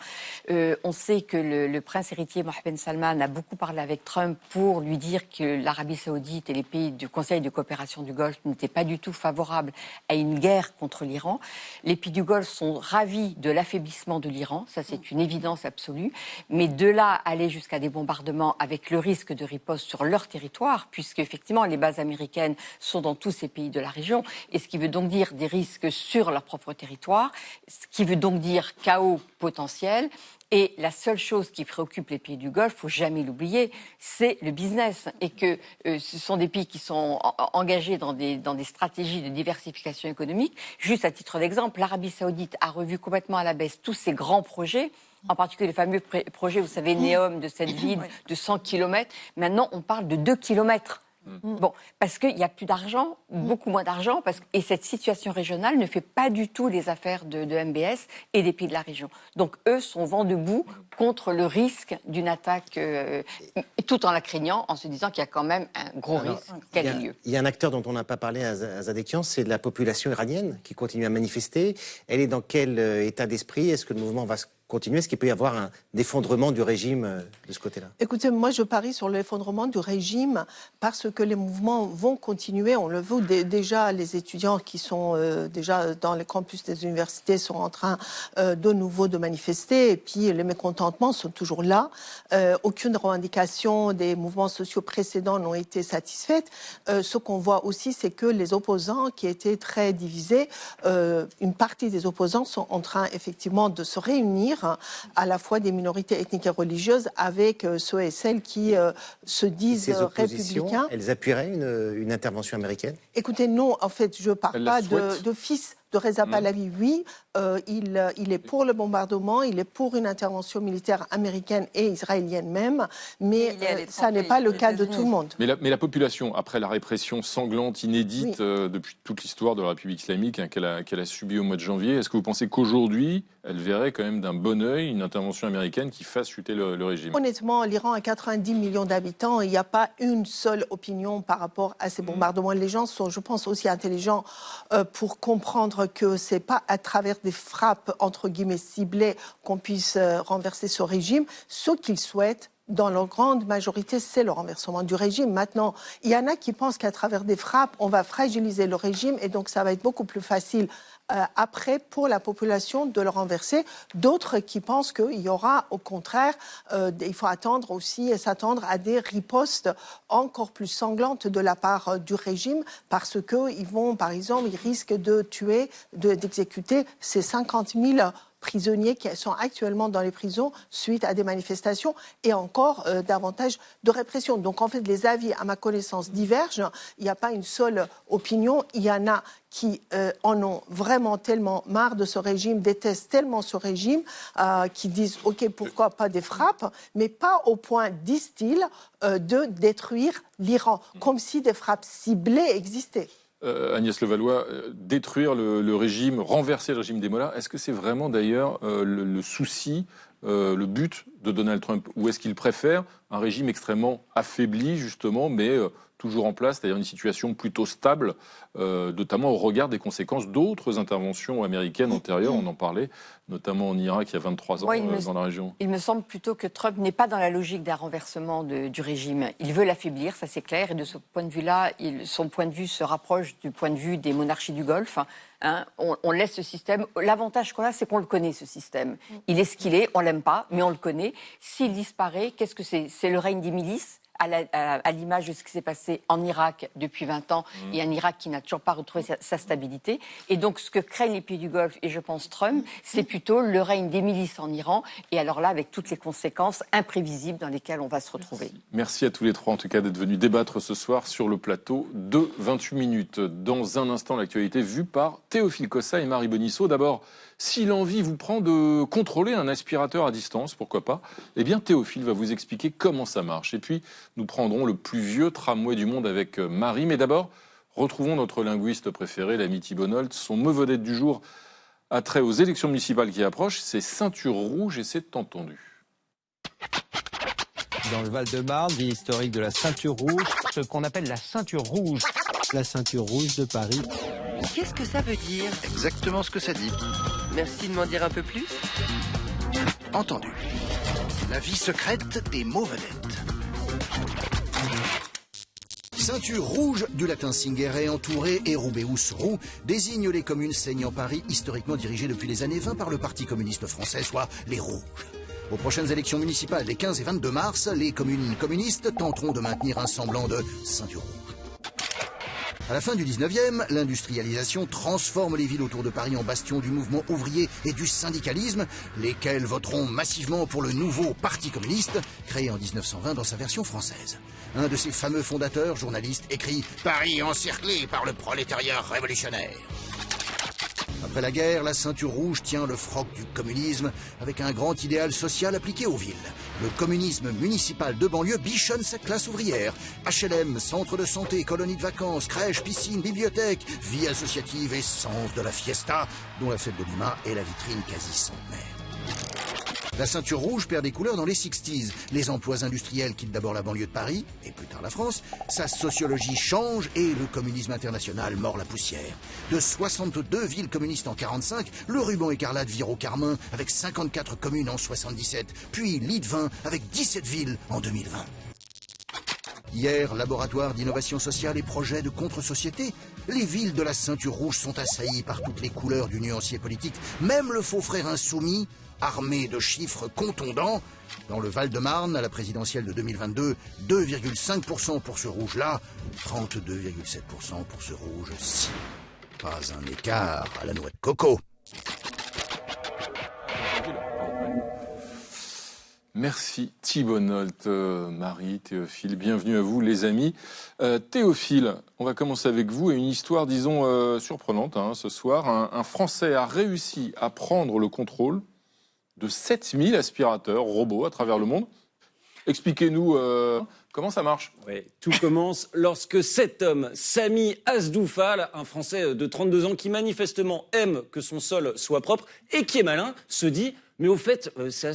On sait que le prince héritier Mohammed Ben Salman a beaucoup parlé avec Trump pour lui dire que l'Arabie Saoudite et les pays du Conseil de coopération du Golfe n'étaient pas du tout favorables à une guerre contre l'Iran. Les pays du Golfe sont ravis de l'affaiblissement de l'Iran, ça c'est une évidence absolue, mais de là aller jusqu'à des bombardements avec le risque de riposte sur leur territoire, puisque effectivement les bases américaines sont dans tous ces pays de la région, et ce qui veut donc dire des risques sur leur propre territoire, ce qui veut donc dire chaos potentiel. Et la seule chose qui préoccupe les pays du Golfe, il ne faut jamais l'oublier, c'est le business. Et que ce sont des pays qui sont engagés dans des stratégies de diversification économique. Juste à titre d'exemple, l'Arabie Saoudite a revu complètement à la baisse tous ses grands projets, en particulier les fameux projets, vous savez, Neom, de cette ville de 100 km. Maintenant, on parle de 2 km. Bon, parce qu'il n'y a plus d'argent, beaucoup moins d'argent, et cette situation régionale ne fait pas du tout les affaires de MBS et des pays de la région. Donc eux sont vent debout contre le risque d'une attaque, tout en la craignant, en se disant qu'il y a quand même un gros risque qu'elle ait lieu. Il y a un acteur dont on n'a pas parlé à Zadekian, c'est la population iranienne qui continue à manifester. Elle est dans quel état d'esprit? Est-ce que le mouvement va se continuer? Est-ce qu'il peut y avoir un effondrement du régime de ce côté-là? Écoutez, moi je parie sur l'effondrement du régime parce que les mouvements vont continuer. On le voit déjà, les étudiants qui sont déjà dans les campus des universités sont en train de nouveau de manifester, et puis les mécontentements sont toujours là. Aucune revendication des mouvements sociaux précédents n'ont été satisfaites. Ce qu'on voit aussi, c'est que les opposants qui étaient très divisés, une partie des opposants sont en train effectivement de se réunir, à la fois des minorités ethniques et religieuses avec ceux et celles qui se disent républicains. Elles appuieraient une intervention américaine? Écoutez, non, en fait, je ne parle pas de fils de Reza Pahlavi. Oui, il est pour le bombardement, il est pour une intervention militaire américaine et israélienne même, mais ça n'est pas le cas de tout le monde. Mais la population, après la répression sanglante, inédite depuis toute l'histoire de la République islamique qu'elle a subie au mois de janvier, est-ce que vous pensez qu'aujourd'hui, elle verrait quand même d'un bon œil une intervention américaine qui fasse chuter le régime? Honnêtement, l'Iran a 90 millions d'habitants et il n'y a pas une seule opinion par rapport à ces bombardements. Les gens sont, je pense, aussi intelligents pour comprendre que ce n'est pas à travers des frappes, entre guillemets, ciblées qu'on puisse renverser ce régime. Ce qu'ils souhaitent, dans leur grande majorité, c'est le renversement du régime. Maintenant, il y en a qui pensent qu'à travers des frappes, on va fragiliser le régime et donc ça va être beaucoup plus facile après pour la population de le renverser. D'autres qui pensent qu'il y aura au contraire, il faut attendre aussi et s'attendre à des ripostes encore plus sanglantes de la part du régime parce qu'ils vont, par exemple, ils risquent de tuer, d'exécuter ces 50 000 prisonniers qui sont actuellement dans les prisons suite à des manifestations et encore davantage de répression. Donc en fait, les avis, à ma connaissance, divergent. Il n'y a pas une seule opinion. Il y en a qui en ont vraiment tellement marre de ce régime, détestent tellement ce régime, qui disent « Ok, pourquoi pas des frappes ?» mais pas au point, disent-ils, de détruire l'Iran, comme si des frappes ciblées existaient. Agnès Levallois, détruire le régime, renverser le régime des Mollahs, est-ce que c'est vraiment d'ailleurs le souci, le but de Donald Trump? Ou est-ce qu'il préfère un régime extrêmement affaibli, justement, mais toujours en place, c'est-à-dire une situation plutôt stable, notamment au regard des conséquences d'autres interventions américaines antérieures, on en parlait, notamment en Irak il y a 23 ans dans la région? Il me semble plutôt que Trump n'est pas dans la logique d'un renversement du régime. Il veut l'affaiblir, ça c'est clair, et de ce point de vue-là, son point de vue se rapproche du point de vue des monarchies du Golfe. Hein, on laisse ce système. L'avantage qu'on a, c'est qu'on le connaît, ce système. Il est ce qu'il est, on l'aime pas, mais on le connaît. S'il disparaît, qu'est-ce que c'est? C'est le règne des milices, à l'image de ce qui s'est passé en Irak depuis 20 ans, et un Irak qui n'a toujours pas retrouvé sa stabilité. Et donc, ce que craignent les pays du Golfe, et je pense Trump, c'est plutôt le règne des milices en Iran, et alors là, avec toutes les conséquences imprévisibles dans lesquelles on va se retrouver. Merci à tous les trois, en tout cas, d'être venus débattre ce soir sur le plateau de 28 minutes. Dans un instant, l'actualité vue par Théophile Cossa et Marie Bonisseau. D'abord, si l'envie vous prend de contrôler un aspirateur à distance, pourquoi pas, eh bien Théophile va vous expliquer comment ça marche. Et puis, nous prendrons le plus vieux tramway du monde avec Marie. Mais d'abord, retrouvons notre linguiste préféré, l'ami Thibault Nolte. Son mot vedette du jour a trait aux élections municipales qui approchent. C'est ceinture rouge et c'est entendu. Dans le Val-de-Marne, ville historique de la ceinture rouge, ce qu'on appelle la ceinture rouge. La ceinture rouge de Paris. Qu'est-ce que ça veut dire? Exactement ce que ça dit. Merci de m'en dire un peu plus. Entendu. La vie secrète des mots vedettes. Ceinture rouge, du latin cingere, entouré, et rubeus roux, désigne les communes saignant Paris, historiquement dirigées depuis les années 20 par le Parti communiste français, soit les Rouges. Aux prochaines élections municipales des 15 et 22 mars, les communes communistes tenteront de maintenir un semblant de ceinture rouge. À la fin du 19e, l'industrialisation transforme les villes autour de Paris en bastions du mouvement ouvrier et du syndicalisme, lesquels voteront massivement pour le nouveau Parti communiste, créé en 1920 dans sa version française. Un de ses fameux fondateurs, journaliste, écrit « Paris encerclé par le prolétariat révolutionnaire ». Après la guerre, la ceinture rouge tient le froc du communisme avec un grand idéal social appliqué aux villes. Le communisme municipal de banlieue bichonne sa classe ouvrière. HLM, centre de santé, colonies de vacances, crèches, piscines, bibliothèques, vie associative et sens de la fiesta, dont la fête de Lima est la vitrine quasi centenaire. La ceinture rouge perd des couleurs dans les 60s. Les emplois industriels quittent d'abord la banlieue de Paris, et plus tard la France. Sa sociologie change et le communisme international mord la poussière. De 62 villes communistes en 45, le ruban écarlate vire au carmin avec 54 communes en 77, puis lit de 20 avec 17 villes en 2020. Hier, laboratoire d'innovation sociale et projet de contre-société, les villes de la ceinture rouge sont assaillies par toutes les couleurs du nuancier politique, même le faux frère insoumis, armé de chiffres contondants. Dans le Val-de-Marne, à la présidentielle de 2022, 2,5% pour ce rouge-là, 32,7% pour ce rouge-ci. Pas un écart à la noix de coco. Merci Thibault Nolte, Marie, Théophile, bienvenue à vous les amis. Théophile, on va commencer avec vous et une histoire, disons, surprenante ce soir. Un Français a réussi à prendre le contrôle de 7000 aspirateurs robots à travers le monde. Expliquez-nous comment ça marche. Oui, tout commence lorsque cet homme, Sami Asdoufal, un Français de 32 ans qui manifestement aime que son sol soit propre et qui est malin, se dit « mais au fait, c'est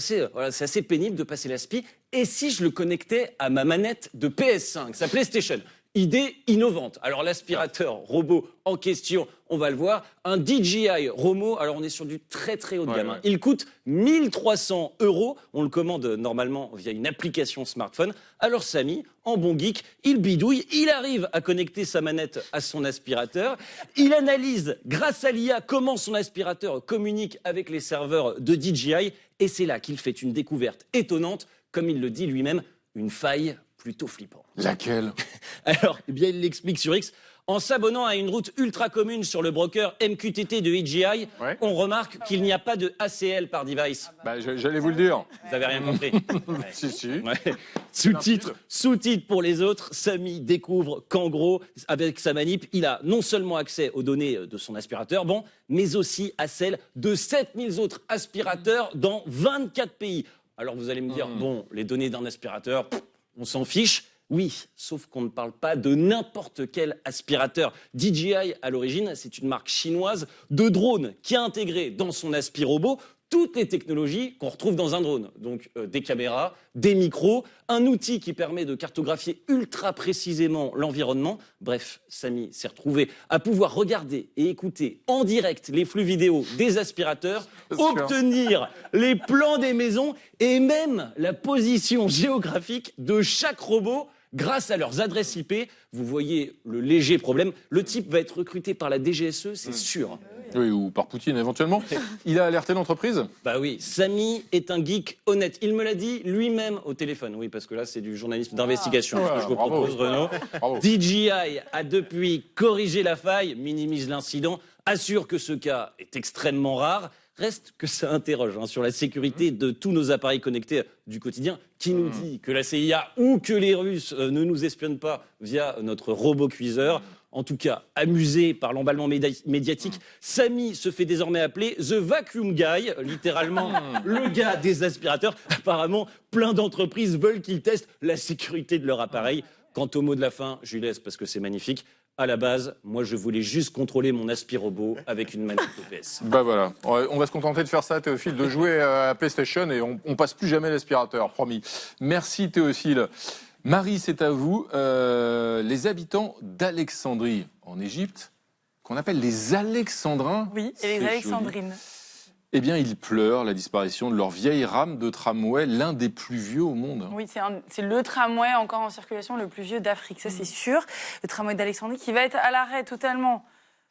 assez pénible de passer l'aspi, et si je le connectais à ma manette de PS5, sa PlayStation ?» Idée innovante. Alors l'aspirateur robot en question, on va le voir, un DJI Romo, alors on est sur du très très haut de gamme. Il coûte 1 300 €, on le commande normalement via une application smartphone. Alors Sami, en bon geek, il bidouille, il arrive à connecter sa manette à son aspirateur, il analyse grâce à l'IA comment son aspirateur communique avec les serveurs de DJI, et c'est là qu'il fait une découverte étonnante, comme il le dit lui-même, une faille plutôt flippant. Laquelle? Alors, eh bien, il l'explique sur X. En s'abonnant à une route ultra commune sur le broker MQTT de DJI, on remarque qu'il n'y a pas de ACL par device. Bah, j'allais vous le dire. Vous n'avez rien compris. Si. Ouais. Sous-titre pour les autres, Sami découvre qu'en gros, avec sa manip, il a non seulement accès aux données de son aspirateur, mais aussi à celles de 7000 autres aspirateurs dans 24 pays. Alors vous allez me dire, les données d'un aspirateur, on s'en fiche. Oui, sauf qu'on ne parle pas de n'importe quel aspirateur. DJI, à l'origine, c'est une marque chinoise de drone qui a intégré dans son aspirobot toutes les technologies qu'on retrouve dans un drone. Donc des caméras, des micros, un outil qui permet de cartographier ultra précisément l'environnement. Bref, Sami s'est retrouvé à pouvoir regarder et écouter en direct les flux vidéo des aspirateurs, obtenir les plans des maisons et même la position géographique de chaque robot grâce à leurs adresses IP. Vous voyez le léger problème. Le type va être recruté par la DGSE, c'est sûr. Oui, ou par Poutine éventuellement. Il a alerté l'entreprise? Bah oui, Sami est un geek honnête. Il me l'a dit lui-même au téléphone. Oui, parce que là, c'est du journalisme d'investigation que je vous propose, Renaud. DJI a depuis corrigé la faille, minimise l'incident, assure que ce cas est extrêmement rare. Reste que ça interroge sur la sécurité de tous nos appareils connectés du quotidien. Qui nous dit que la CIA ou que les Russes ne nous espionnent pas via notre robot cuiseur? En tout cas, amusé par l'emballement médiatique, Sami se fait désormais appeler The Vacuum Guy, littéralement le gars des aspirateurs. Apparemment, plein d'entreprises veulent qu'il teste la sécurité de leur appareil. Quant au mot de la fin, je lui laisse parce que c'est magnifique. À la base, moi, je voulais juste contrôler mon aspirobot avec une manette OPS. Bah voilà, on va se contenter de faire ça, Théophile, de jouer à PlayStation et on passe plus jamais l'aspirateur, promis. Merci, Théophile. Marie, c'est à vous. Les habitants d'Alexandrie, en Égypte, qu'on appelle les Alexandrins. Oui, et les Alexandrines. Eh bien, ils pleurent la disparition de leur vieille rame de tramway, l'un des plus vieux au monde. Oui, c'est le tramway encore en circulation le plus vieux d'Afrique, ça c'est sûr. Le tramway d'Alexandrie qui va être à l'arrêt totalement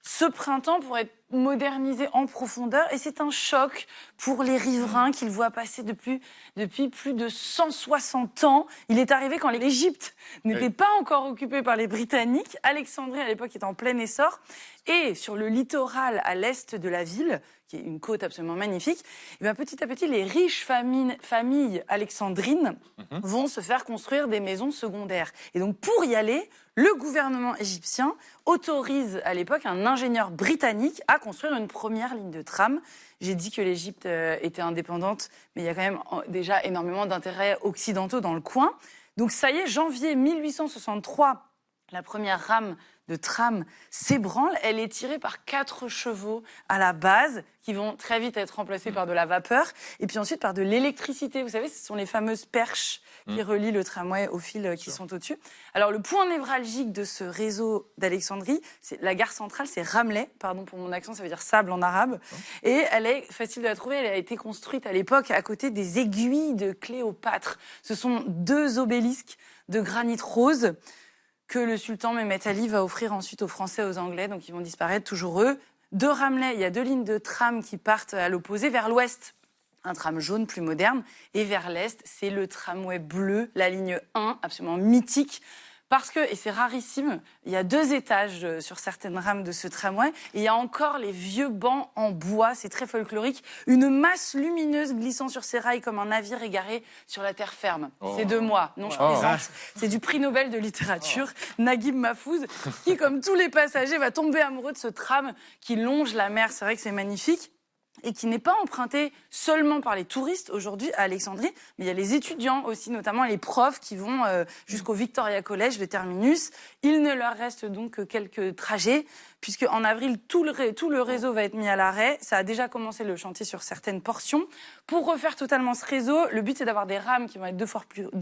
ce printemps pour être modernisé en profondeur. Et c'est un choc pour les riverains qu'ils voient passer depuis plus de 160 ans. Il est arrivé quand l'Égypte n'était pas encore occupée par les Britanniques. Alexandrie, à l'époque, est en plein essor. Et sur le littoral à l'est de la ville, qui est une côte absolument magnifique, et bien petit à petit, les riches familles alexandrines vont se faire construire des maisons secondaires. Et donc, pour y aller, le gouvernement égyptien autorise à l'époque un ingénieur britannique à construire une première ligne de tram. J'ai dit que l'Égypte était indépendante, mais il y a quand même déjà énormément d'intérêts occidentaux dans le coin. Donc ça y est, janvier 1863, la première rame de tram s'ébranle. Elle est tirée par 4 chevaux à la base, qui vont très vite être remplacés par de la vapeur, et puis ensuite par de l'électricité. Vous savez, ce sont les fameuses perches qui relient le tramway aux fils qui sont au-dessus. Alors, le point névralgique de ce réseau d'Alexandrie, la gare centrale, c'est Ramleh. Pardon pour mon accent, ça veut dire sable en arabe. Et elle est facile de la trouver. Elle a été construite à l'époque à côté des aiguilles de Cléopâtre. Ce sont 2 obélisques de granit rose que le sultan Mehmet Ali va offrir ensuite aux Français et aux Anglais. Donc, ils vont disparaître, toujours eux. De Ramleh, il y a 2 lignes de tram qui partent à l'opposé, vers l'ouest. Un tram jaune plus moderne. Et vers l'est, c'est le tramway bleu, la ligne 1, absolument mythique. Parce que, et c'est rarissime, il y a 2 étages sur certaines rames de ce tramway. Et il y a encore les vieux bancs en bois, c'est très folklorique. Une masse lumineuse glissant sur ces rails comme un navire égaré sur la terre ferme. Oh. C'est de moi, non je plaisante. C'est du prix Nobel de littérature, Naguib Mahfouz, qui, comme tous les passagers, va tomber amoureux de ce tram qui longe la mer. C'est vrai que c'est magnifique. Et qui n'est pas emprunté seulement par les touristes aujourd'hui à Alexandrie, mais il y a les étudiants aussi, notamment les profs qui vont jusqu'au Victoria College, le terminus. Il ne leur reste donc que quelques trajets, puisque en avril, tout le réseau va être mis à l'arrêt. Ça a déjà commencé le chantier sur certaines portions. Pour refaire totalement ce réseau, le but c'est d'avoir des rames qui vont être 2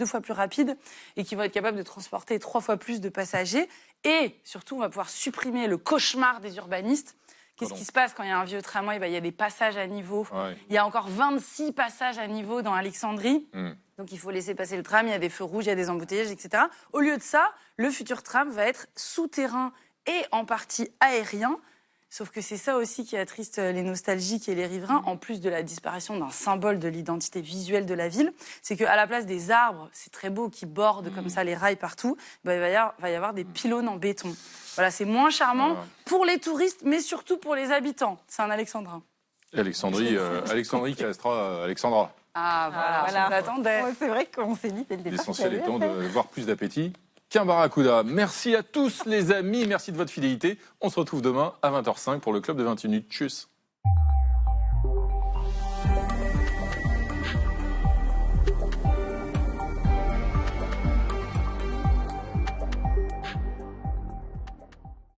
fois plus rapides et qui vont être capables de transporter 3 fois plus de passagers. Et surtout, on va pouvoir supprimer le cauchemar des urbanistes. Qu'est-ce qui se passe quand il y a un vieux tramway ? Il y a des passages à niveau. Ouais. Il y a encore 26 passages à niveau dans Alexandrie. Donc il faut laisser passer le tram, il y a des feux rouges, il y a des embouteillages, etc. Au lieu de ça, le futur tram va être souterrain et en partie aérien. Sauf que c'est ça aussi qui attriste les nostalgiques et les riverains, en plus de la disparition d'un symbole de l'identité visuelle de la ville. C'est qu'à la place des arbres, c'est très beau, qui bordent comme ça les rails partout, il va y avoir des pylônes en béton. Voilà, c'est moins charmant pour les touristes, mais surtout pour les habitants. C'est un alexandrin. Alexandrie qui restera Alexandra. Ah, voilà. On l'attendait. Ouais, c'est vrai qu'on s'est dit dès le départ. L'essentiel étant de voir plus d'appétit qu'un barracuda. Merci à tous les amis, merci de votre fidélité. On se retrouve demain à 20h05 pour le Club de 21 minutes. Tchuss.